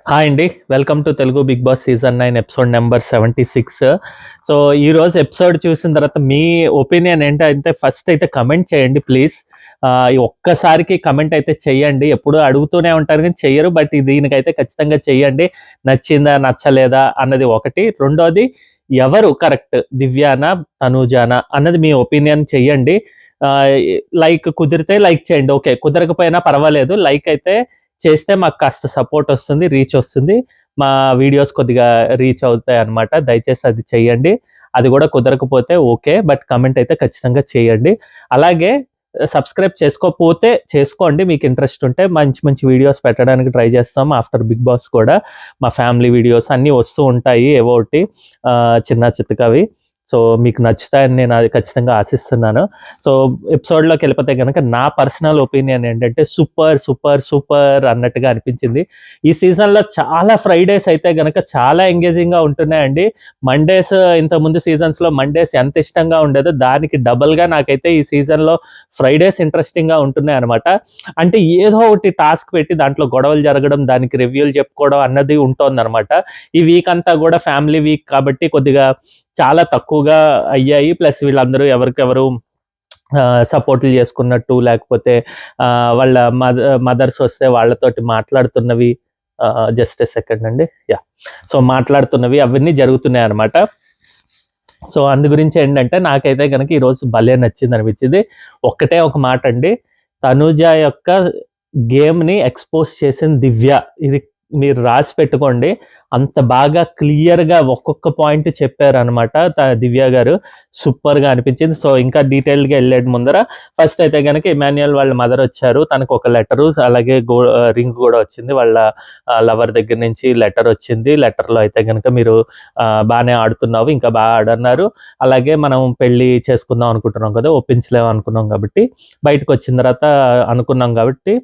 Hi అండి. Welcome to Telugu Bigg Boss season 9 episode number 76. So, ఈరోజు episode చూసిన తర్వాత మీ ఒపీనియన్ ఏంటంటే ఫస్ట్ అయితే కమెంట్ చేయండి ప్లీజ్. ఈ ఒక్కసారికి కమెంట్ అయితే చెయ్యండి. ఎప్పుడూ అడుగుతూనే ఉంటారు కానీ చెయ్యరు. బట్ దీనికైతే ఖచ్చితంగా చెయ్యండి. నచ్చిందా? నచ్చలేదా? అన్నది ఒకటి. రెండోది ఎవరు కరెక్ట్? దివ్యానా? తనూజానా? అన్నది మీ ఒపీనియన్ చెయ్యండి. ఆహ్, లైక్ కుదిరితే లైక్ చేయండి. ఓకే. కుదరకపోయినా పర్వాలేదు. లైక్ అయితే చేస్తే మాకు కాస్త సపోర్ట్ వస్తుంది, రీచ్ వస్తుంది. మా వీడియోస్ కొద్దిగా రీచ్ అవుతాయన్నమాట. దయచేసి అది చెయ్యండి. అది గూడా కుదరకపోతే ఓకే. బట్ కామెంట్ అయితే ఖచ్చితంగా చేయండి. అలాగే సబ్స్క్రైబ్ చేసుకోకపోతే చేసుకోండి. మీకు ఇంట్రెస్ట్ ఉంటే మంచి మంచి వీడియోస్ పెట్టడానికి ట్రై చేస్తాం. ఆఫ్టర్ బిగ్ బాస్ కూడా మా ఫ్యామిలీ వీడియోస్ అన్నీ వస్తూ ఉంటాయి ఏవో ఒకటి చిన్న చితకవి. సో, మీకు నచ్చుతాయని నేను అది ఖచ్చితంగా ఆశిస్తున్నాను. సో, ఎపిసోడ్‌లోకి వెళ్ళిపోతే గనక నా పర్సనల్ ఒపీనియన్ ఏంటంటే సూపర్, సూపర్, సూపర్ అన్నట్టుగా అనిపించింది. ఈ సీజన్‌లో చాలా ఫ్రైడేస్ అయితే గనక చాలా ఎంగేజింగ్‌గా ఉంటున్నాయండి. మండేస్ ఇంతకుముందు సీజన్స్‌లో మండేస్ ఎంత ఇష్టంగా ఉండేదో దానికి డబల్‌గా నాకైతే ఈ సీజన్‌లో ఫ్రైడేస్ ఇంట్రెస్టింగ్‌గా ఉంటున్నాయన్నమాట. అంటే ఏదో ఒకటి టాస్క్ పెట్టి దాంట్లో గొడవలు జరగడం, దానికి రివ్యూలు చెప్పుకోవడం అన్నది ఉంటోందన్నమాట. ఈ వీక్ అంతా గూడా ఫ్యామిలీ వీక్ కాబట్టి కొద్దిగా చాలా తక్కువగా అయ్యాయి. ప్లస్ వీళ్ళందరూ ఎవరికెవరు సపోర్టులు చేసుకున్నట్టు లేకపోతే వాళ్ళ మదర్స్ వస్తే వాళ్ళతోటి మాట్లాడుతున్నవి జస్ట్ ఎ సెకండ్ అండి. యాహ్! సో, మాట్లాడుతున్నవి అవన్నీ జరుగుతున్నాయన్నమాట. సో, అందు గురించి ఏంటంటే నాకైతే గనక ఈరోజు భలే నచ్చిందనిపించింది. ఒక్కటే ఒక మాటండి. తనూజ యొక్క గేమ్‌ని ఎక్స్‌పోజ్ చేసింది దివ్య. ఇది మీరు రాసి పెట్టుకోండి. అంత బాగా క్లియర్‌గా ఒక్కొక్క పాయింట్ చెప్పారనమాట దివ్య గారు. సూపర్‌గా అనిపించింది. సో, ఇంకా డీటెయిల్డ్‌గా ఎళ్ళే ముందర ఫస్ట్ అయితే గనక ఇమాన్యుయల్ వాళ్ళ మదర్ వచ్చారు. తనకొక లెటరు అలాగే రింగ్ గూడా వచ్చింది. వాళ్ళ లవర్ దగ్గర నుంచి లెటర్ వచ్చింది. లెటర్‌లో అయితే గనక మీరు బానే ఆడుతున్నావు. ఇంకా బాగా ఆడన్నారు. అలాగే మనం పెళ్లి చేసుకుందాం అనుకుంటున్నాం కదా! ఒప్పించలేము అనుకున్నాం కాబట్టి, బయటకొచ్చిన తర్వాత అనుకున్నాం కాబట్టి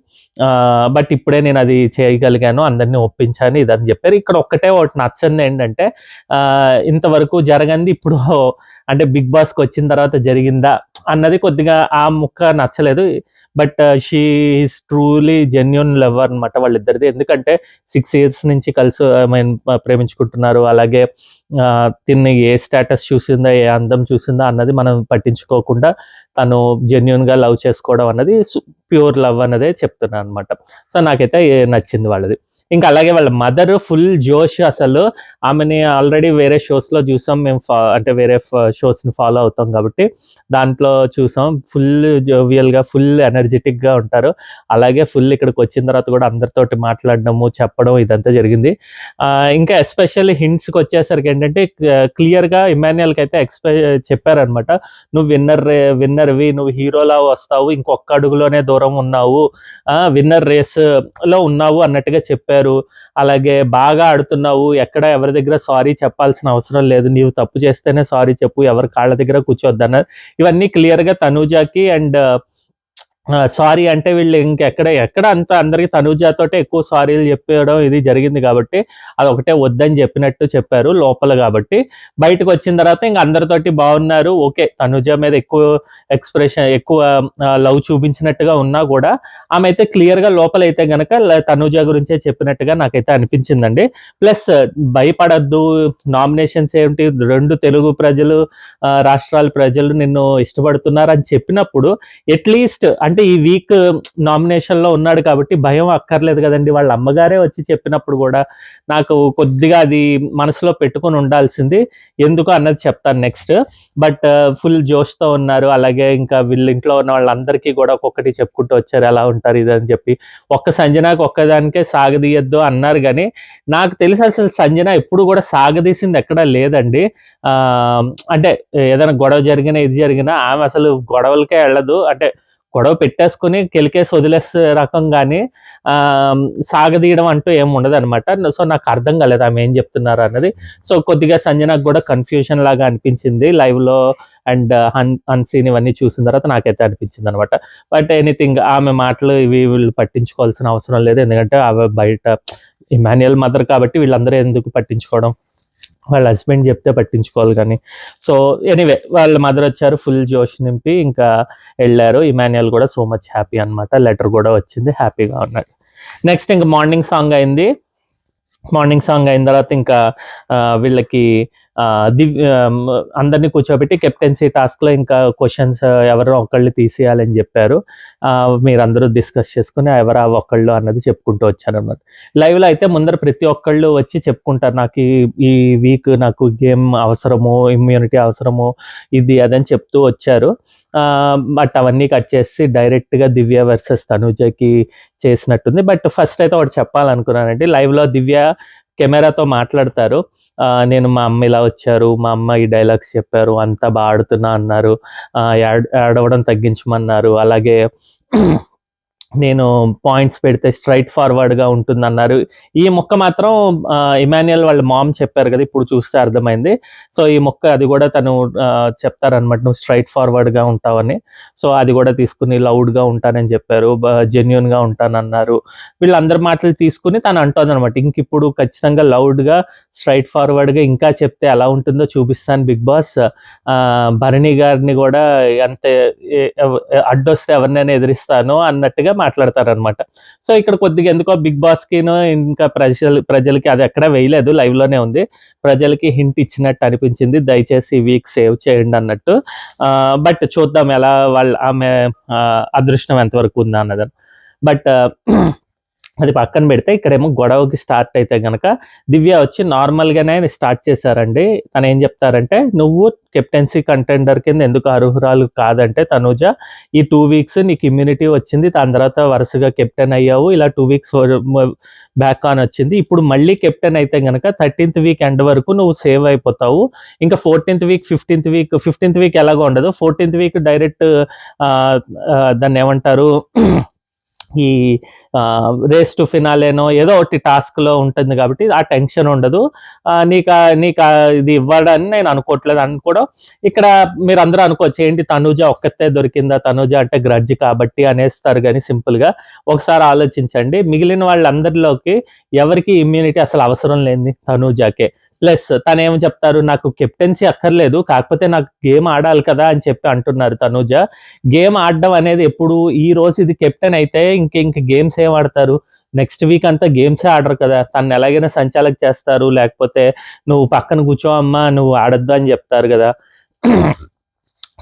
బట్ ఇప్పుడే నేనది చేయగలిగాను. అందరిని ఒప్పించాను ఇదని జెప్పారు. ఇక్కడ ఒక్కటే ఒకటి నచ్చనిదేంటంటే ఇంతవరకు జరగంది ఇప్పుడు అంటే 'బిగ్ బాస్'కొచ్చిన తర్వాత జరిగిందా అన్నది కొద్దిగా ఆ ముక్క నచ్చలేదు. But she is truly genuine love అనమాట వాళ్ళిద్దరిది. ఎందుకంటే 6 ఇయర్స్ నుంచి కలిసి ఐ మీన్ ప్రేమించుకుంటున్నారు. అలాగే తిన్ని ఏ స్టేటస్ చూసిందా, ఏ అందం చూసిందా అన్నది మనం పట్టించుకోకుండా తను జెన్యూన్‌గా లవ్ చేసుకోవడం అన్నది ప్యూర్ లవ్ అన్నదే చెప్తున్నాననమాట. సో, నాకైతే నచ్చింది వాళ్ళది. ఇంకా అలాగే వాళ్ళ మదర్ ఫుల్ జోష్ అసలు. ఆమెని ఆల్రెడీ వేరే షోస్‌లో చూసాం మేము అంటే వేరే షోస్‌ని ఫాలో అవుతాం కాబట్టి, దాంట్లో చూసాం. ఫుల్ జోవియల్‌గా, ఫుల్ ఎనర్జిటిక్‌గా ఉంటారు. అలాగే ఫుల్ ఇక్కడికొచ్చిన తర్వాత కూడా అందరితోటి మాట్లాడడము, చెప్పడం ఇదంతా జరిగింది. ఇంకా ఎస్పెషల్లీ హింట్స్‌కొచ్చేసరికి ఏంటంటే క్లియర్‌గా ఇమాన్యుయల్‌కైతే చెప్పారనమాట. "నువ్వు విన్నర్‌వి, నువ్వు హీరోలా వస్తావు. ఇంకొక్క అడుగులోనే దూరం ఉన్నావు. విన్నర్ రేస్‌లో ఉన్నావు" అన్నట్టుగా చెప్పారు. అలాగే బాగా ఆడుతున్నావు. ఎక్కడ ఎవరి దగ్గర సారీ చెప్పాల్సిన అవసరం లేదు. నీవు తప్పు చేస్తేనే సారీ చెప్పు. ఎవరి కాళ్ళ దగ్గర కూర్చోవద్దన్నారు. ఇవన్నీ క్లియర్‌గా తనూజకి అండ్ సారీ అంటే వీళ్ళు ఎక్కడ అంత అందరికి తనూజతోటే ఎక్కువ సారీలు చెప్పేయడం ఇది జరిగింది కాబట్టి, అదొకటే వద్దని చెప్పినట్టు చెప్పారు లోపల కాబట్టి. బయటకొచ్చిన తర్వాత ఇంక అందరితోటి బాగున్నారు. ఓకే. తనూజ మీద ఎక్కువ లవ్ చూపించినట్టుగా ఉన్నా కూడా, ఆమె అయితే క్లియర్‌గా లోపలైతే గనక తనూజ గురించే చెప్పినట్టుగా నాకైతే అనిపించిందండి. ప్లస్ భయపడొద్దు, నామినేషన్స్ ఏంటి 2 తెలుగు ప్రజలు, రాష్ట్రాల ప్రజలు నిన్ను ఇష్టపడుతున్నారని చెప్పినప్పుడు అట్‌లీస్ట్ అంటే ఈ వీక్ నామినేషన్‌లో ఉన్నాడు కాబట్టి భయం అక్కర్లేదు గదండీ! వాళ్ళ అమ్మగారే వచ్చి చెప్పినప్పుడు గూడా నాకు కొద్దిగా అది మనసులో పెట్టుకొని ఉండాల్సింది. ఎందుకు అన్నది చెప్తాను నెక్స్ట్. బట్ ఫుల్ జోష్‌తో ఉన్నారు. అలాగే ఇంకా వీళ్ళ ఇంట్లో ఉన్న వాళ్ళందరికీ గూడా ఒక్కొక్కటి చెప్పుకుంటూ వచ్చారు. ఎలా ఉంటారు ఇదని చెప్పి. ఒక్క సంజనాకి ఒక్కదానికే సాగదీయొద్దు అన్నారు గానీ, నాకు తెలిసి అసలు సంజన ఎప్పుడు గూడా సాగదీసింది ఎక్కడా లేదండి. అంటే ఏదైనా గొడవ జరిగినా, ఇది జరిగినా ఆమె అసలు గొడవలకే ఎళ్ళదు. అంటే గొడవ పెట్టేసుకొని కెలికేసి వదిలేసే రకం గానీ సాగదీయడం అంటూ ఏమి ఉండదనమాట. సో, నాకు అర్థం కాలేదు ఆమె ఏం చెప్తున్నారన్నది. సో, కొద్దిగా సంజనకు గూడా కన్‌ఫ్యూజన్ లాగా అనిపించింది లైవ్‌లో అండ్ అన్‌సీన్ ఇవన్నీ చూసిన తర్వాత నాకైతే అనిపించిందనమాట. బట్ ఎనీథింగ్ ఆమె మాటలు ఇవి వీళ్ళు పట్టించుకోవాల్సిన అవసరం లేదు. ఎందుకంటే ఆమె బయట ఇమాన్యుయల్ మదర్ కాబట్టి వీళ్ళందరూ ఎందుకు పట్టించుకోవడం. వాళ్ళ హస్బెండ్ చెప్తే పట్టించుకోవాలి గానీ. సో, ఎనీవే వాళ్ళ మదరొచ్చారు. ఫుల్ జోష్ నింపి ఇంకా ఎళ్లారు. ఇమాన్యుయల్ గూడా సో మచ్ హ్యాపీ అనమాట. లెటర్ గూడా వచ్చింది. హ్యాపీగా ఉన్నాడు. నెక్స్ట్ ఇంక మార్నింగ్ సాంగ్ అయింది. మార్నింగ్ సాంగ్ అయిన తర్వాత ఇంకా వీళ్ళకి అందరినీ కూర్చోబెట్టి కెప్టెన్సీ టాస్క్లో ఇంకా క్వశ్చన్స్ ఎవరో ఒకళ్ళు తీసేయాలని చెప్పారు. మీరందరూ డిస్కస్ చేసుకుని ఎవరు ఒకళ్ళు అన్నది చెప్పుకుంటూ వచ్చారన్నమాట. లైవ్లో అయితే ముందర ప్రతి ఒక్కళ్ళు వచ్చి చెప్పుకుంటారు, నాకు ఈ వీక్ నాకు గేమ్ అవసరము, ఇమ్యూనిటీ అవసరము, ఇది అదని చెప్తూ వచ్చారు. బట్ అవన్నీ కట్ చేసి డైరెక్ట్గా దివ్య వర్సెస్ తనూజకి చేసినట్టుంది. బట్ ఫస్ట్ అయితే ఒకటి చెప్పాలనుకున్నానండి, లైవ్లో దివ్య కెమెరాతో మాట్లాడతారు. నేను మా అమ్మ ఇలా వచ్చారు, మా అమ్మ ఈ డైలాగ్స్ చెప్పారు, అంతా బాగా ఆడుతున్నా అన్నారు, ఏడవడం తగ్గించమన్నారు, అలాగే నేను పాయింట్స్ పెడితే స్ట్రైట్ ఫార్వర్డ్గా ఉంటుందన్నారు. ఈ మొక్క మాత్రం ఇమాన్యుయల్ వాళ్ళ మామ్ చెప్పారు కదా, ఇప్పుడు చూస్తే అర్థమైంది. సో ఈ మొక్క అది కూడా తను చెప్తారనమాట, నువ్వు స్ట్రైట్ ఫార్వర్డ్గా ఉంటావని. సో అది కూడా తీసుకుని లౌడ్గా ఉంటానని చెప్పారు, జెన్యున్గా ఉంటానన్నారు. వీళ్ళందరి మాటలు తీసుకుని తను అంటుంది అనమాట, ఇంక ఇప్పుడు ఖచ్చితంగా లౌడ్గా స్ట్రైట్ ఫార్వర్డ్గా ఇంకా చెప్తే ఎలా ఉంటుందో చూపిస్తాను బిగ్ బాస్, భరణి గారిని కూడా అంతే అడ్డొస్తే ఎవరినైనా ఎదిరిస్తాను అన్నట్టుగా మాట్లాడతారనమాట. సో ఇక్కడ కొద్దిగా ఎందుకో బిగ్ బాస్కిను ఇంకా ప్రజలకి అది ఎక్కడ వేయలేదు, లైవ్లోనే ఉంది, ప్రజలకి హింట్ ఇచ్చినట్టు అనిపించింది, దయచేసి ఈ వీక్ సేవ్ చేయండి అన్నట్టు. బట్ చూద్దాం ఎలా ఆమె అదృష్టం ఎంతవరకు ఉందా అన్నదని. బట్ అది పక్కన పెడితే ఇక్కడేమో గొడవకి స్టార్ట్ అయితే కనుక దివ్య వచ్చి నార్మల్గానే స్టార్ట్ చేశారండి. తను ఏం చెప్తారంటే, నువ్వు కెప్టెన్సీ కంటెండర్ కింద ఎందుకు అర్హురాలు కాదంటే తనూజ, ఈ 2 వీక్స్ నీకు ఇమ్యూనిటీ వచ్చింది, దాని తర్వాత వరుసగా కెప్టెన్ అయ్యావు, ఇలా 2 వీక్స్ బ్యాక్ ఆన్ వచ్చింది, ఇప్పుడు మళ్ళీ కెప్టెన్ అయితే కనుక 13th వీక్ ఎండ్ వరకు నువ్వు సేవ్ అయిపోతావు, ఇంకా 14th వీక్ 15th వీక్ ఎలాగో ఉండదు, 14th వీక్ డైరెక్ట్ దాన్ని ఏమంటారు ఈ రేస్ టు ఫినాలేనో ఏదో ఒకటి టాస్క్లో ఉంటుంది కాబట్టి ఆ టెన్షన్ ఉండదు, నీకు ఇది ఇవ్వడని నేను అనుకోవట్లేదు అనుకోవడం. ఇక్కడ మీరు అందరూ అనుకోవచ్చు, ఏంటి తనూజ ఒక్కతే దొరికిందా, తనూజ అంటే గ్రడ్జ్ కాబట్టి అనేస్తారు, కానీ సింపుల్గా ఒకసారి ఆలోచించండి, మిగిలిన వాళ్ళందరిలోకి ఎవరికి ఇమ్యూనిటీ అసలు అవసరం లేని తనూజకే. ప్లస్ తను ఏమని చెప్తారు, నాకు కెప్టెన్సీ అక్కర్లేదు, కాకపోతే నాకు గేమ్ ఆడాలి కదా అని చెప్పి అంటున్నారు తనూజ. గేమ్ ఆడడం అనేది ఎప్పుడు, ఈ రోజు ఇది కెప్టెన్ అయితే ఇంక గేమ్స్ ఏం ఆడతారు, నెక్స్ట్ వీక్ అంతా గేమ్సే ఆడరు కదా, తను ఎలాగైనా సంచాలక చేస్తారు, లేకపోతే నువ్వు పక్కన కూర్చో అమ్మా నువ్వు ఆడొద్దు అని చెప్తారు కదా.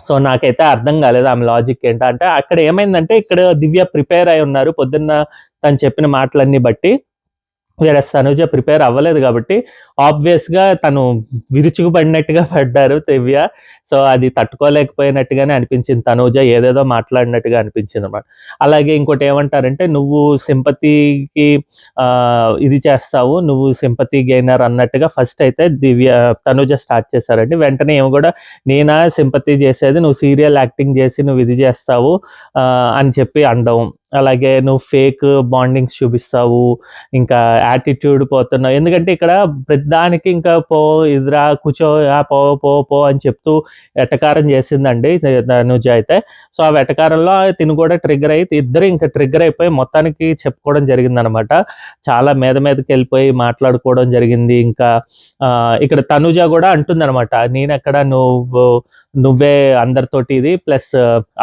సో నాకైతే అర్థం కాలేదు ఆమె లాజిక్ ఏంటంటే, అక్కడ ఏమైందంటే ఇక్కడ దివ్య ప్రిపేర్ అయి ఉన్నారు పొద్దున్న తను చెప్పిన మాటలన్నీ బట్టి, వేరే తనూజ ప్రిపేర్ అవ్వలేదు కాబట్టి ఆబ్వియస్గా తను విరుచుకుపడినట్టుగా పడ్డారు దివ్య. సో అది తట్టుకోలేకపోయినట్టుగానే అనిపించింది, తనూజ ఏదేదో మాట్లాడినట్టుగా అనిపించింది అనమాట. అలాగే ఇంకోటి ఏమంటారంటే, నువ్వు సింపతికి ఇది చేస్తావు, నువ్వు సింపతి గెయినర్ అన్నట్టుగా ఫస్ట్ అయితే తనూజ స్టార్ట్ చేశారండి. వెంటనే ఏమో కూడా, నేనా సింపతి చేసేది, నువ్వు సీరియల్ యాక్టింగ్ చేసి నువ్వు ఇది చేస్తావు అని చెప్పి అనడం. అలాగే నువ్వు ఫేక్ బాండింగ్స్ చూపిస్తావు, ఇంకా యాటిట్యూడ్ పోతున్నావు, ఎందుకంటే ఇక్కడ ప్రతిదానికి ఇంకా ఇదిరా కూర్చో, పో పో పో అని చెప్తూ ఎటకారం చేసిందండి తనూజ అయితే. సో ఆ వెటకారంలో తిను కూడా ట్రిగ్గర్ అయ్యి, ఇద్దరు ఇంకా ట్రిగ్గర్ అయిపోయి మొత్తానికి చెప్పుకోవడం జరిగిందనమాట. చాలా మీదకి వెళ్ళిపోయి మాట్లాడుకోవడం జరిగింది. ఇంకా ఇక్కడ తనూజ కూడా అంటుందన్నమాట, నేనెక్కడ నువ్వే అందరితోటి ఇది, ప్లస్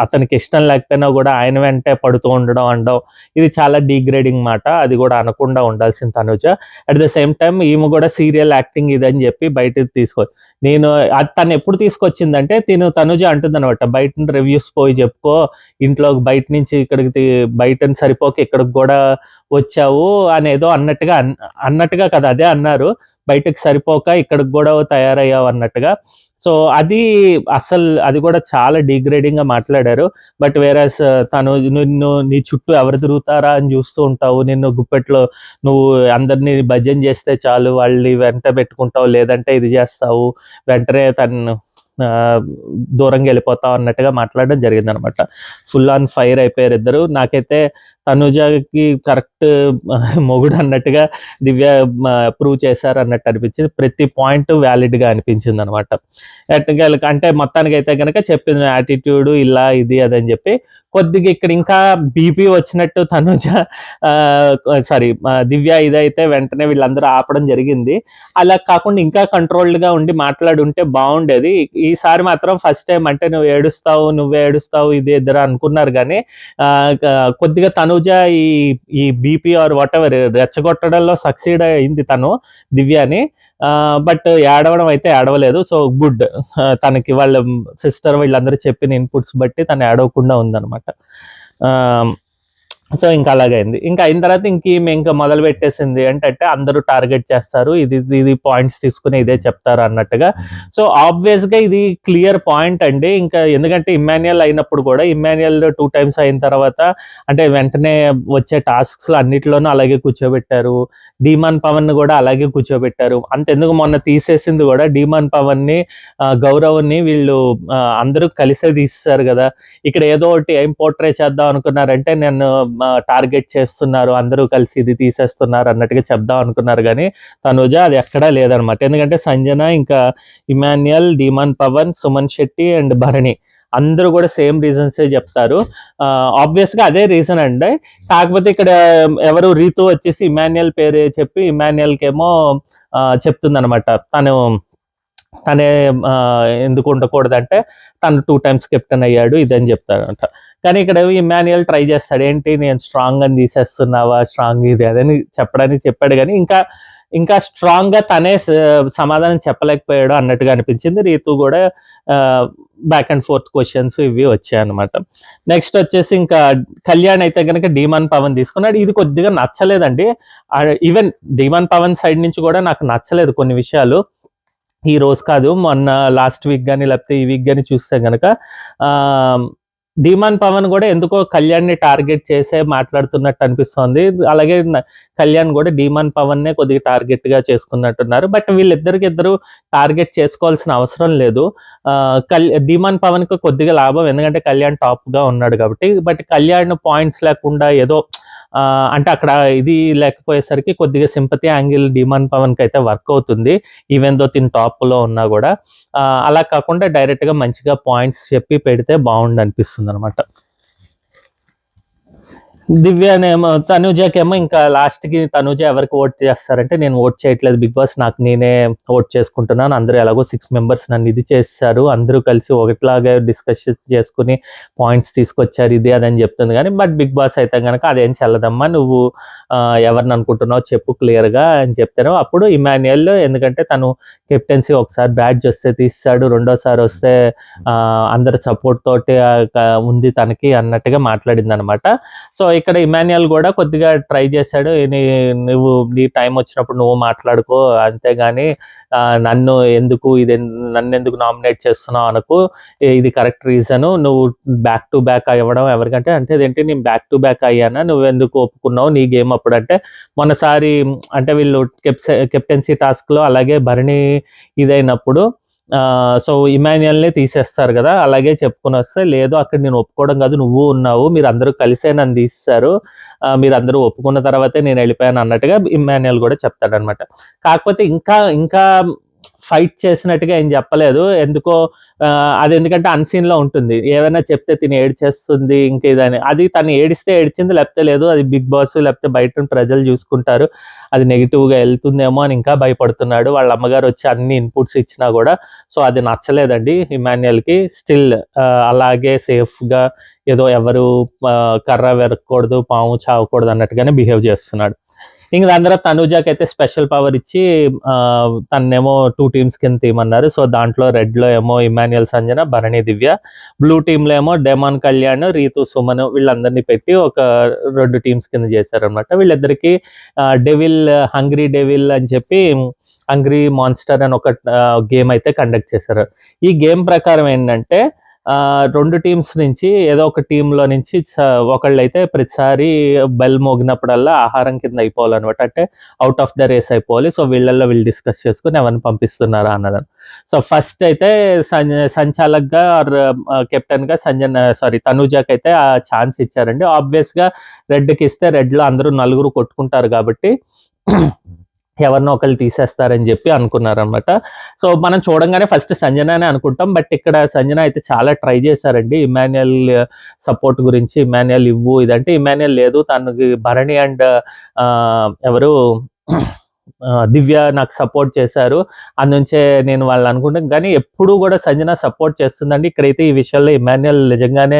అతనికి ఇష్టం లేకపోయినా కూడా ఆయన వెంటే పడుతూ ఉండడం అనడం, ఇది చాలా డీగ్రేడింగ్ మాట, అది కూడా అనకుండా ఉండాల్సిన Tanuja. At the same time ఈమె కూడా సీరియల్ యాక్టింగ్ ఇదని చెప్పి బయటకు నేను అది తను ఎప్పుడు తీసుకొచ్చిందంటే, తనూజ అంటుందన్నమాట, బయట రివ్యూస్ పోయి చెప్పుకో, ఇంట్లో బయట నుంచి ఇక్కడికి బయట సరిపోక ఇక్కడికి కూడా వచ్చావు అనేదో అన్నట్టుగా కదా, అదే అన్నారు, బయటకు సరిపోక ఇక్కడికి కూడా తయారయ్యావు అన్నట్టుగా. సో అది అది కూడా చాలా డిగ్రేడింగ్గా మాట్లాడారు. బట్ వేరేస్ తను నీ చుట్టూ ఎవరు తిరుగుతారా అని చూస్తూ ఉంటావు, నిన్ను గుప్పెట్లో నువ్వు అందరినీ భజన చేస్తే చాలు వాళ్ళు వెంట పెట్టుకుంటావు, లేదంటే ఇది చేస్తావు, వెంటనే తను దూరంగా వెళ్ళిపోతావు అన్నట్టుగా మాట్లాడడం జరిగిందనమాట. ఫుల్ ఆన్ ఫైర్ అయిపోయారు ఇద్దరు. నాకైతే తనూజకి కరెక్ట్ మొగుడు అన్నట్టుగా దివ్య ప్రూవ్ చేశారు అన్నట్టు అనిపించింది, ప్రతి పాయింట్ వ్యాలిడ్గా అనిపించింది అనమాట. అంటే మొత్తానికి అయితే కనుక చెప్పింది యాటిట్యూడ్ ఇలా ఇది అదని చెప్పి, కొద్దిగా ఇక్కడ ఇంకా బీపీ వచ్చినట్టు తనుజ సారీ దివ్య ఇదైతే వెంటనే వీళ్ళందరూ ఆపడం జరిగింది. అలా కాకుండా ఇంకా కంట్రోల్డ్గా ఉండి మాట్లాడుంటే బాగుండేది. ఈసారి మాత్రం ఫస్ట్ టైం అంటే నువ్వే ఏడుస్తావు ఇది ఇద్దరు అనుకున్నారు కానీ కొద్దిగా తనుజ ఈ బీపీ ఆర్ వాట్ ఎవర్ రెచ్చగొట్టడంలో సక్సీడ్ అయింది తను దివ్యాని. బట్ ఏడవడం అయితే ఏడవలేదు. సో గుడ్, తనకి వాళ్ళ సిస్టర్ వీళ్ళందరూ చెప్పిన ఇన్పుట్స్ బట్టి తను ఏడవకుండా ఉందన్నమాట. సో ఇంకా అలాగైంది. ఇంకా అయిన తర్వాత ఇంకా మొదలు పెట్టేసింది ఏంటంటే అందరూ టార్గెట్ చేస్తారు, ఇది పాయింట్స్ తీసుకుని ఇదే చెప్తారు అన్నట్టుగా. సో ఆబ్వియస్గా ఇది క్లియర్ పాయింట్ అండి. ఇంకా ఎందుకంటే ఇమ్మాన్యుయల్ అయినప్పుడు కూడా ఇమ్మాన్యుయల్ 2 times అయిన తర్వాత అంటే వెంటనే వచ్చే టాస్క్స్ అన్నిటిలోనూ అలాగే కూర్చోబెట్టారు. డీమాన్ పవన్ కూడా అలాగే కూర్చోబెట్టారు. అంతెందుకు మొన్న తీసేసింది కూడా డీమాన్ పవన్ని గౌరవ్ని వీళ్ళు అందరూ కలిసే తీస్తారు కదా. ఇక్కడ ఏదో ఒకటి ఏం పోర్ట్రే చేద్దాం అనుకున్నారంటే నన్ను టార్గెట్ చేస్తున్నారు, అందరూ కలిసి ఇది తీసేస్తున్నారు అన్నట్టుగా చెప్దాం అనుకున్నారు కానీ తనుజ అది ఎక్కడా లేదనమాట. ఎందుకంటే సంజన, ఇంకా ఇమాన్యుయల్, డీమాన్ పవన్, సుమన్ శెట్టి అండ్ భరణి అందరూ కూడా సేమ్ రీజన్సే చెప్తారు. ఆబ్వియస్గా అదే రీజన్ అండి. కాకపోతే ఇక్కడ ఎవరు రీతు వచ్చేసి ఇమాన్యుయల్ పేరు చెప్పి ఇమాన్యుయల్కి ఏమో చెప్తుందనమాట, తనే ఎందుకు ఉండకూడదంటే తను 2 times కెప్టెన్ అయ్యాడు ఇదని చెప్తాడంట. కానీ ఇక్కడ ఇమాన్యుయల్ ట్రై చేస్తాడు, ఏంటి నేను స్ట్రాంగ్ అని తీసేస్తున్నావా, స్ట్రాంగ్ ఇది అదని చెప్పడానికి చెప్పాడు కానీ ఇంకా స్ట్రాంగ్గా తనే సమాధానం చెప్పలేకపోయాడు అన్నట్టుగా అనిపించింది. రీతు కూడా బ్యాక్ అండ్ ఫోర్త్ క్వశ్చన్స్ ఇవి వచ్చాయన్నమాట. నెక్స్ట్ వచ్చేసి ఇంకా కళ్యాణ్ అయితే కనుక డీమాన్ పవన్ తీసుకున్నాడు. ఇది కొద్దిగా నచ్చలేదండి. ఈవెన్ డీమాన్ పవన్ సైడ్ నుంచి కూడా నాకు నచ్చలేదు కొన్ని విషయాలు. ఈ రోజు కాదు, మొన్న లాస్ట్ వీక్ కానీ లేకపోతే ఈ వీక్ కానీ చూస్తే కనుక డీమాన్ పవన్ కూడా ఎందుకో కళ్యాణ్ని టార్గెట్ చేసే మాట్లాడుతున్నట్టు అనిపిస్తోంది. అలాగే కళ్యాణ్ కూడా డీమాన్ పవన్నే కొద్దిగా టార్గెట్గా చేసుకున్నట్టున్నారు. బట్ వీళ్ళిద్దరు టార్గెట్ చేసుకోవాల్సిన అవసరం లేదు. డీమాన్ పవన్కి కొద్దిగా లాభం, ఎందుకంటే కళ్యాణ్ టాప్గా ఉన్నాడు కాబట్టి. బట్ కళ్యాణ్ పాయింట్స్ లేకుండా ఏదో అంటే అక్కడ ఇది లేకపోయేసరికి కొద్దిగా సింపతి యాంగిల్ డీమాన్ పవన్కి అయితే వర్క్ అవుతుంది, ఈవెన్ దో తిన్ టాప్లో ఉన్నా కూడా. అలా కాకుండా డైరెక్ట్గా మంచిగా పాయింట్స్ చెప్పి పెడితే బాగుండు అనిపిస్తుంది అనమాట. దివ్యనేమో తనుజకేమో ఇంకా లాస్ట్కి తనుజ ఎవరికి ఓట్ చేస్తారంటే నేను ఓట్ చేయట్లేదు బిగ్ బాస్, నాకు నేనే ఓట్ చేసుకుంటున్నాను, అందరూ ఎలాగో 6 members నన్ను ఇది చేస్తారు, అందరూ కలిసి ఒకటిలాగా డిస్కస్ చేసుకుని పాయింట్స్ తీసుకొచ్చారు ఇది అదని చెప్తుంది. కానీ బట్ బిగ్ బాస్ అయితే కనుక అదేం చెల్లదమ్మా, నువ్వు ఎవరిని అనుకుంటున్నావు చెప్పు క్లియర్గా అని చెప్తాను. అప్పుడు ఇమాన్యుయల్, ఎందుకంటే తను కెప్టెన్సీ ఒకసారి బ్యాడ్జ్ వస్తే తీస్తాడు, రెండోసారి వస్తే అందరి సపోర్ట్ తోటి ఉంది తనకి అన్నట్టుగా మాట్లాడింది అనమాట. సో ఇక్కడ ఇమాన్యుయల్ కూడా కొద్దిగా ట్రై చేశాడు, నువ్వు నీ టైం వచ్చినప్పుడు నువ్వు మాట్లాడుకో, అంతేగాని నన్ను ఎందుకు నామినేట్ చేస్తున్నావు అనకు, ఇది కరెక్ట్ రీజను, నువ్వు బ్యాక్ టు బ్యాక్ అవ్వడం ఎవరికంటే అంటే అదేంటి నేను బ్యాక్ టు బ్యాక్ అయ్యానా, నువ్వు ఎందుకు ఒప్పుకున్నావు నీ గేమ్ అప్పుడు అంటే మొన్నసారి అంటే వీళ్ళు కెప్టెన్సీ టాస్క్లో అలాగే భరణి ఇదైనప్పుడు సో ఇమాన్యుయల్నే తీసేస్తారు కదా, అలాగే చెప్పుకుని వస్తే లేదు అక్కడ నేను ఒప్పుకోవడం కాదు నువ్వు ఉన్నావు, మీరు అందరూ కలిసే నన్ను తీస్తారు, మీరు అందరూ ఒప్పుకున్న తర్వాతే నేను వెళ్ళిపోయాను అన్నట్టుగా ఇమాన్యుయల్ కూడా చెప్తాడనమాట. కాకపోతే ఇంకా ఫైట్ చేసినట్టుగా ఏం చెప్పలేదు, ఎందుకో అది ఎందుకంటే అన్సీన్లో ఉంటుంది, ఏమైనా చెప్తే తిని ఏడ్చేస్తుంది ఇంకా ఇదని, అది తను ఏడిస్తే ఏడ్చింది లేకపోతే లేదు అది బిగ్ బాస్ లేకపోతే బయట ప్రజలు చూసుకుంటారు, అది నెగిటివ్గా వెళ్తుందేమో అని ఇంకా భయపడుతున్నాడు. వాళ్ళ అమ్మగారు వచ్చి అన్ని ఇన్పుట్స్ ఇచ్చినా కూడా. సో అది నచ్చలేదండి ఇమాన్యుయల్కి. స్టిల్ అలాగే సేఫ్గా ఏదో ఎవరు కర్ర వెరకూడదు పాము చావకూడదు అన్నట్టుగానే బిహేవ్ చేస్తున్నాడు. ఇంక దాని తర్వాత తనుజాకి అయితే స్పెషల్ పవర్ ఇచ్చి తన్నేమో 2 teams కింద తీయమన్నారు. సో దాంట్లో రెడ్లో ఏమో ఇమాన్యుయల్, సంజన, భరణి, దివ్య, బ్లూ టీంలో ఏమో డెమాన్ కళ్యాణ్, రీతు సుమన్ వీళ్ళందరినీ పెట్టి ఒక 2 teams కింద చేశారనమాట. వీళ్ళిద్దరికి హంగ్రీ డెవిల్ అని చెప్పి హంగ్రీ మాన్స్టర్ అని ఒక గేమ్ అయితే కండక్ట్ చేశారు. ఈ గేమ్ ప్రకారం ఏంటంటే 2 teams నుంచి ఏదో ఒక టీంలో నుంచి ఒకళ్ళైతే ప్రతిసారి బెల్ మోగినప్పుడల్లా ఆహారం కింద అయిపోవాలన్నమాట, అంటే అవుట్ ఆఫ్ ద రేస్ అయిపోవాలి. సో వీళ్ళల్లో వీళ్ళు డిస్కస్ చేసుకుని ఎవరిని పంపిస్తున్నారా అన్నదని. సో ఫస్ట్ అయితే సంచాలక్గా ఆర్ కెప్టెన్గా తనుజాకి అయితే ఆ ఛాన్స్ ఇచ్చారండి. ఆబ్వియస్గా రెడ్కి ఇస్తే రెడ్లో అందరూ 4 కొట్టుకుంటారు కాబట్టి ఎవరినో ఒకళ్ళు తీసేస్తారని చెప్పి అనుకున్నారనమాట. సో, మనం చూడంగానే ఫస్ట్ సంజనానే అనుకుంటాం. బట్ ఇక్కడ సంజన అయితే చాలా ట్రై చేశారండి. ఇమ్మాన్యుయల్ సపోర్ట్ గురించి, ఇమ్మాన్యుయల్ ఇవ్వు ఇదంటే, ఇమ్మాన్యుయల్ లేదు తనకి భరణి అండ్ ఎవరు దివ్య నాకు సపోర్ట్ చేశారు. అందుంచే నేను వాళ్ళని అనుకుంటాను. కానీ ఎప్పుడూ కూడా సంజన సపోర్ట్ చేస్తుందండి. ఇక్కడైతే ఈ విషయంలో ఇమ్మాన్యుయల్ నిజంగానే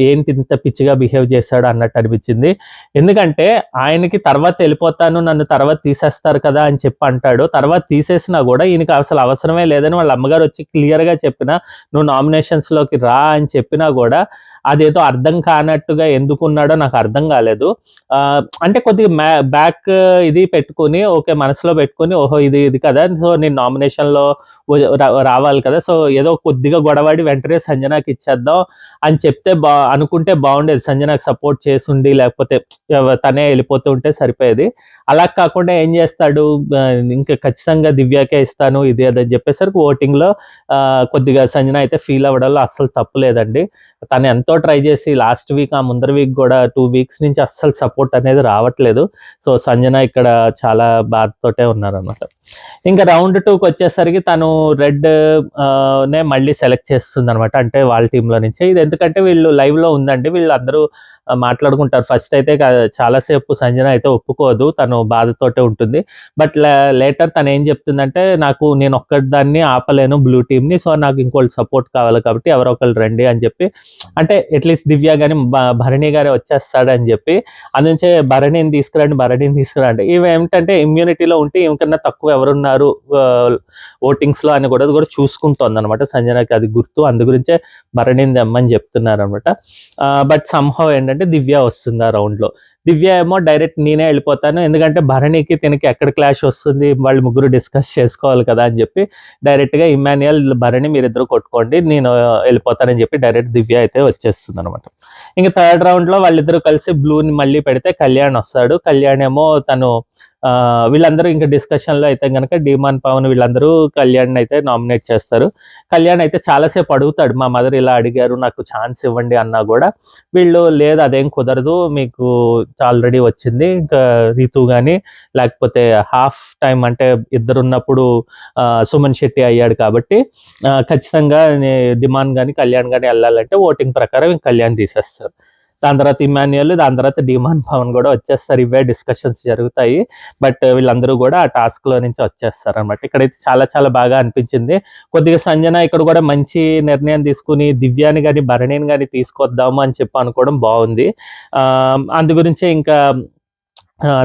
ఏంటి ఇంత పిచ్చిగా బిహేవ్ చేశాడు అన్నట్టు అనిపించింది. ఎందుకంటే ఆయనకి తర్వాత వెళ్ళిపోతాను, నన్ను తర్వాత తీసేస్తారు కదా అని చెప్పి అంటాడు. తర్వాత తీసేసినా కూడా ఈయనకి అసలు అవసరమే లేదని వాళ్ళ అమ్మగారు వచ్చి క్లియర్‌గా చెప్పినా, నువ్వు నామినేషన్స్‌లోకి రా అని చెప్పినా కూడా అదేదో అర్థం కానట్టుగా ఎందుకున్నాడో నాకు అర్థం కాలేదు. అంటే కొద్దిగా బ్యాక్ ఇది పెట్టుకొని ఓకే మనసులో పెట్టుకొని ఓహో! ఇది కదా! సో, నేను నామినేషన్‌లో రావాలి కదా! సో, ఏదో కొద్దిగా గొడవడి వెంటనే సంజనాకి ఇచ్చేద్దాం అని చెప్తే అనుకుంటే బాగుండేది. సంజనాకి సపోర్ట్ చేసుండి లేకపోతే తనే వెళ్ళిపోతూ ఉంటే సరిపోయేది. అలా కాకుండా ఏం చేస్తాడు ఇంకా ఖచ్చితంగా దివ్యకే ఇస్తాను ఇది అదని చెప్పేసరికి ఓటింగ్‌లో కొద్దిగా సంజన అయితే ఫీల్ అవ్వడంలో అస్సలు తప్పు లేదండి. తను ఎంతో ట్రై చేసి లాస్ట్ వీక్, ఆ ముందర వీక్ కూడా 2 వీక్స్ నుంచి అస్సలు సపోర్ట్ అనేది రావట్లేదు. సో, సంజన ఇక్కడ చాలా బాధతోటే ఉన్నారనమాట. ఇంకా రౌండ్ 2కి వచ్చేసరికి తను రెడ్ నే మళ్ళీ సెలెక్ట్ చేస్తుందనమాట. అంటే వాళ్ళ టీంలో నుంచే. ఇది ఎందుకంటే వీళ్ళు లైవ్‌లో ఉందండి. వీళ్ళందరూ మాట్లాడుకుంటారు. ఫస్ట్ అయితే చాలా సేపు సంజన అయితే ఒప్పుకోదు. తను బాధతోటే ఉంటుంది. బట్ లేటర్ తనేం చెప్తుందంటే, నేను ఒక్కదాన్ని ఆపలేను బ్లూ టీమ్‌ని. సో, నాకు ఇంకోళ్ళు సపోర్ట్ కావాలి కాబట్టి ఎవరో ఒకళ్ళు రండి అని చెప్పి, అంటే అట్లీస్ట్ దివ్య గాని, భరణి గారే వచ్చేస్తాడని చెప్పి, అందుంచే భరణిని తీసుకురా అంటే ఈమేంటంటే ఇమ్యూనిటీలో ఉంటే ఈమెకన్నా తక్కువ ఎవరున్నారు ఓటింగ్స్‌లో అని కూడా చూసుకుంటోందనమాట. సంజనకి అది గుర్తు. అందు గురించే భరణిని తెమ్మని చెప్తున్నారనమాట. బట్ సమ్‌హౌ ఏంటంటే దివ్య వస్తుంది ఆ రౌండ్‌లో. దివ్య ఏమో డైరెక్ట్ నేనే వెళ్ళిపోతాను. ఎందుకంటే భరణికి తినకి ఎక్కడ క్లాష్ వస్తుంది, వాళ్ళు ముగ్గురు డిస్కస్ చేసుకోవాలి కదా అని చెప్పి డైరెక్ట్‌గా ఇమ్మాన్యుయల్, భరణి మీరిద్దరు కొట్టుకోండి, నేను వెళ్ళిపోతానని చెప్పి డైరెక్ట్ దివ్య అయితే వచ్చేస్తుందనమాట. ఇంక థర్డ్ రౌండ్‌లో వాళ్ళిద్దరూ కలిసి బ్లూని మళ్ళీ పెడితే కళ్యాణ్ వస్తాడు. కళ్యాణ్ ఏమో తను వీళ్ళందరూ ఇంకా డిస్కషన్‌లో అయితే గనక డీమాన్, పవన్ వీళ్ళందరూ కళ్యాణ్‌ని అయితే నామినేట్ చేస్తారు. కళ్యాణ్ అయితే చాలా సేపు అడుగుతాడు. మా మదర్ ఇలా అడిగారు, నాకు ఛాన్స్ ఇవ్వండి అన్నా కూడా వీళ్ళు లేదు అదేం కుదరదు, మీకు ఆల్రెడీ వచ్చింది. ఇంకా రీతు గాని లేకపోతే హాఫ్ టైమ్ అంటే ఇద్దరున్నప్పుడు సుమన్ శెట్టి అయ్యాడు కాబట్టి ఖచ్చితంగా డిమాండ్ గాని, కళ్యాణ్ గాని వెళ్ళాలంటే ఓటింగ్ ప్రకారం కళ్యాణ్ తీసేస్తారు. దాని తర్వాత ఇమ్మాన్యుయల్, దాని తర్వాత డీమాన్, పవన్ కూడా వచ్చేస్తారు. ఇవే డిస్కషన్స్ జరుగుతాయి. బట్ వీళ్ళందరూ కూడా ఆ టాస్క్‌లో నుంచి వచ్చేస్తారనమాట. ఇక్కడైతే చాలా చాలా బాగా అనిపించింది. కొద్దిగా సంజన ఇక్కడ కూడా మంచి నిర్ణయం తీసుకొని దివ్యాని గాని, భరణిని గాని తీసుకొద్దాము అని చెప్పి అనుకోవడం బాగుంది. అందు గురించే ఇంకా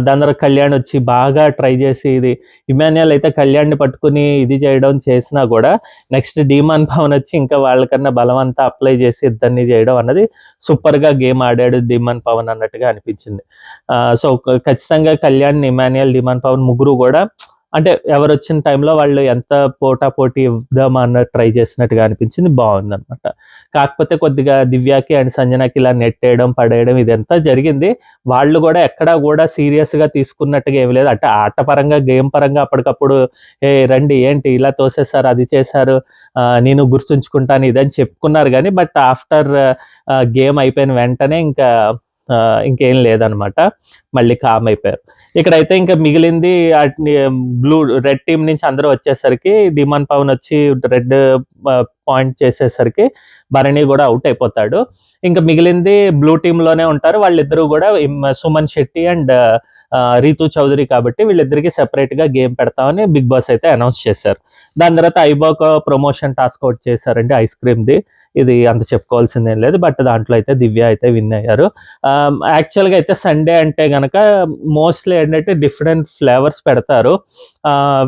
దాని తర్వాత కళ్యాణ్ వచ్చి బాగా ట్రై చేసి ఇది ఇమాన్యుయల్ అయితే కళ్యాణ్‌ని పట్టుకొని ఇది చేయడం చేసినా కూడా నెక్స్ట్ డీమాన్ పవన్ వచ్చి ఇంకా వాళ్ళకన్నా బలమంతా అప్లై చేసి ఇద్దరిని చేయడం అన్నది సూపర్‌గా గేమ్ ఆడాడు డీమాన్ పవన్ అన్నట్టుగా అనిపించింది. సో, ఖచ్చితంగా కళ్యాణ్, ఇమాన్యుయల్, డీమాన్ పవన్ ముగ్గురు కూడా అంటే ఎవరొచ్చిన టైంలో వాళ్ళు ఎంత పోటాపోటీ ఇద్దామా అన్నట్టు ట్రై చేసినట్టుగా అనిపించింది. బాగుందనమాట. కాకపోతే కొద్దిగా దివ్యకి అండ్ సంజనకి ఇలా నెట్టేయడం, పడేయడం ఇదంతా జరిగింది. వాళ్ళు కూడా ఎక్కడా కూడా సీరియస్‌గా తీసుకున్నట్టుగా ఏమి లేదు. అంటే ఆట పరంగా, గేమ్ పరంగా అప్పటికప్పుడు రండి ఏంటి ఇలా తోసేసారు, అది చేశారు, నేను గుర్తుంచుకుంటాను ఇదని చెప్పుకున్నారు గానీ, బట్ ఆఫ్టర్ గేమ్ అయిపోయిన వెంటనే ఇంకేం లేదనమాట. మళ్ళీ కామ్ అయిపోయారు. ఇక్కడైతే ఇంకా మిగిలింది రెడ్ టీమ్ నుంచి అందరూ వచ్చేసరికి డిమాన్ పవన్ వచ్చి రెడ్ పాయింట్ చేసేసరికి భరణి కూడా అవుట్ అయిపోతాడు. ఇంకా మిగిలింది బ్లూ టీంలోనే ఉంటారు. వాళ్ళిద్దరూ కూడా సుమన్ శెట్టి అండ్ రీతు చౌదరి కాబట్టి వీళ్ళిద్దరికి సెపరేట్‌గా గేమ్ పెడతామని బిగ్ బాస్ అయితే అనౌన్స్ చేశారు. దాని తర్వాత ఐబాక్ ప్రమోషన్ టాస్క్ అవుట్ చేశారండి ఐస్ క్రీమ్‌ది. ఇది అంత చెప్పుకోవాల్సిందేం లేదు. బట్ దాంట్లో అయితే దివ్య అయితే విన్ అయ్యారు. యాక్చువల్‌గా అయితే సండే అంటే గనక మోస్ట్‌లీ ఏంటంటే డిఫరెంట్ ఫ్లేవర్స్ పెడతారు.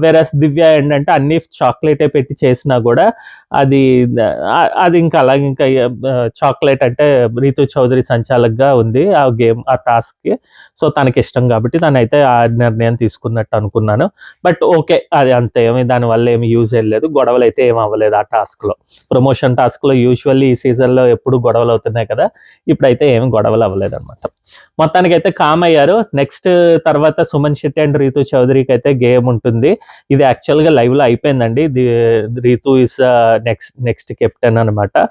వేరస్ దివ్య ఏంటంటే అన్ని చాక్లేటే పెట్టి చేసినా కూడా అది అది ఇంకా అలాగే ఇంకా చాక్లేట్ అంటే రీతు చౌదరి సంచాలకుగా ఉంది ఆ గేమ్, ఆ టాస్క్‌కి. సో, తనకిష్టం కాబట్టి తనైతే ఆ నిర్ణయం తీసుకున్నట్టు అనుకున్నాను. But okay. అది అంత దానివల్ల ఏమి యూజ్ ఏం లేదు. గొడవలైతే ఏమి అవ్వలేదు ఆ టాస్క్‌లో. ప్రమోషన్ టాస్క్‌లో యూజువల్లీ ఈ సీజన్‌లో ఎప్పుడు గొడవలు అవుతున్నాయి కదా! ఇప్పుడైతే ఏమి గొడవలు అవ్వలేదన్నమాట. మొత్తానికి అయితే కామ్ అయ్యారు. నెక్స్ట్ తర్వాత సుమన్ శెట్టి అండ్ రీతు చౌదరికి అయితే గేమ్ ఉంటుంది. ఇది యాక్చువల్గా లైవ్ లో అయిపోయిందండి. రీతు ఇస్ నెక్స్ట్ కెప్టెన్ అనమాట.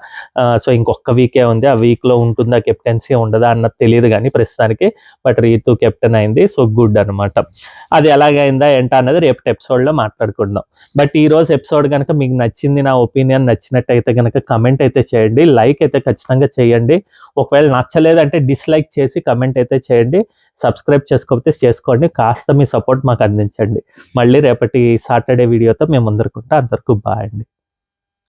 సో ఇంకొక వీకే ఉంది. ఆ వీక్ లో ఉంటుందా కెప్టెన్సీ ఉండదా అన్నది తెలియదు కానీ ప్రస్తుతానికి. బట్ రీతు కెప్టెన్ అయింది. సో గుడ్ అనమాట. అది ఎలాగైందా ఏంటా అన్నది రేపటి ఎపిసోడ్ లో మాట్లాడుకుందాం. బట్ ఈ రోజు ఎపిసోడ్ కనుక మీకు నచ్చింది, నా ఒపీనియన్ నచ్చినట్టయితే కనుక కమెంట్ అయితే చేయండి. లైక్ అయితే ఖచ్చితంగా చేయండి. ఒకవేళ నచ్చలేదంటే డిస్లైక్ చేసి కమెంట్ అయితే చేయండి. సబ్స్క్రైబ్ చేసుకోకపోతే చేసుకోండి. కాస్త మీ సపోర్ట్ మాకు అందించండి. మళ్ళీ రేపటి సాటర్డే వీడియోతో మేము అందరికుంటా అందరికీ బాయ్ అండి.